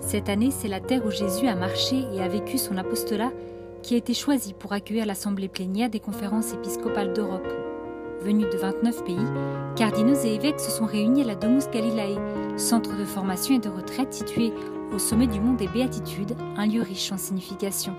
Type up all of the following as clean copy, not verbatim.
Cette année, c'est la terre où Jésus a marché et a vécu son apostolat qui a été choisie pour accueillir l'assemblée plénière des conférences épiscopales d'Europe. Venus de 29 pays, cardinaux et évêques se sont réunis à la Domus Galilae, centre de formation et de retraite situé au sommet du mont des Béatitudes, un lieu riche en signification.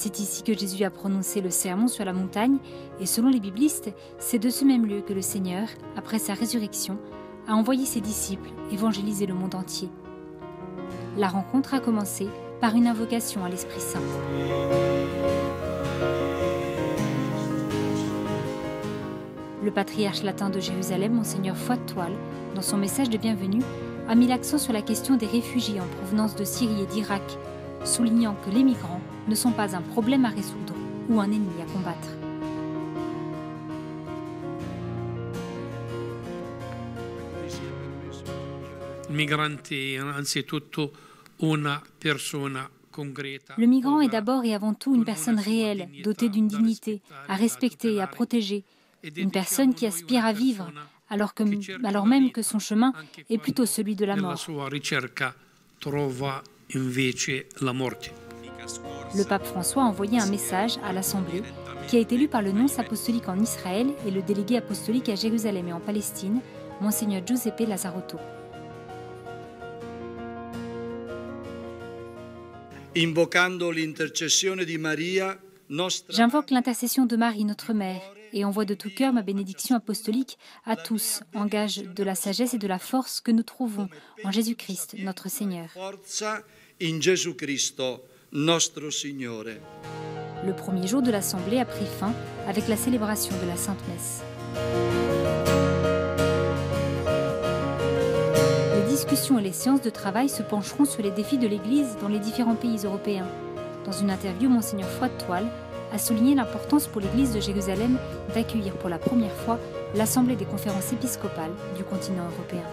C'est ici que Jésus a prononcé le sermon sur la montagne et selon les biblistes, c'est de ce même lieu que le Seigneur, après sa résurrection, a envoyé ses disciples évangéliser le monde entier. La rencontre a commencé par une invocation à l'Esprit Saint. Le patriarche latin de Jérusalem, Monseigneur Foix-de-Toile, dans son message de bienvenue, a mis l'accent sur la question des réfugiés en provenance de Syrie et d'Irak, soulignant que les migrants ne sont pas un problème à résoudre ou un ennemi à combattre. Le migrant est d'abord et avant tout une personne réelle, dotée d'une dignité, à respecter et à protéger. Une personne qui aspire à vivre, alors même que son chemin est plutôt celui de la mort. Le pape François a envoyé un message à l'Assemblée qui a été lu par le nonce apostolique en Israël et le délégué apostolique à Jérusalem et en Palestine, Monseigneur Giuseppe Lazzarotto. J'invoque l'intercession de Marie, notre Mère, et envoie de tout cœur ma bénédiction apostolique à tous, en gage de la sagesse et de la force que nous trouvons en Jésus-Christ, notre Seigneur. Le premier jour de l'Assemblée a pris fin avec la célébration de la Sainte Messe. Les discussions et les séances de travail se pencheront sur les défis de l'Église dans les différents pays européens. Dans une interview, Monseigneur Foix-de-Toile a souligné l'importance pour l'Église de Jérusalem d'accueillir pour la première fois l'Assemblée des conférences épiscopales du continent européen.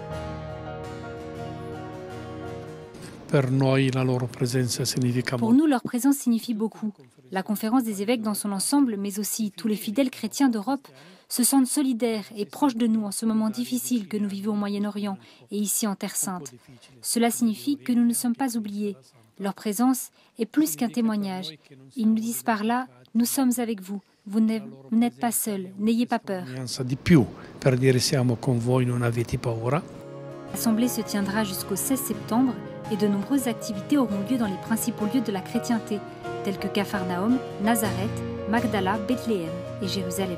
Pour nous, leur présence signifie beaucoup. La conférence des évêques dans son ensemble, mais aussi tous les fidèles chrétiens d'Europe, se sentent solidaires et proches de nous en ce moment difficile que nous vivons au Moyen-Orient et ici en Terre Sainte. Cela signifie que nous ne sommes pas oubliés. Leur présence est plus qu'un témoignage. Ils nous disent par là, nous sommes avec vous. Vous n'êtes pas seuls, n'ayez pas peur. L'Assemblée se tiendra jusqu'au 16 septembre et de nombreuses activités auront lieu dans les principaux lieux de la chrétienté, tels que Capharnaüm, Nazareth, Magdala, Bethléem et Jérusalem.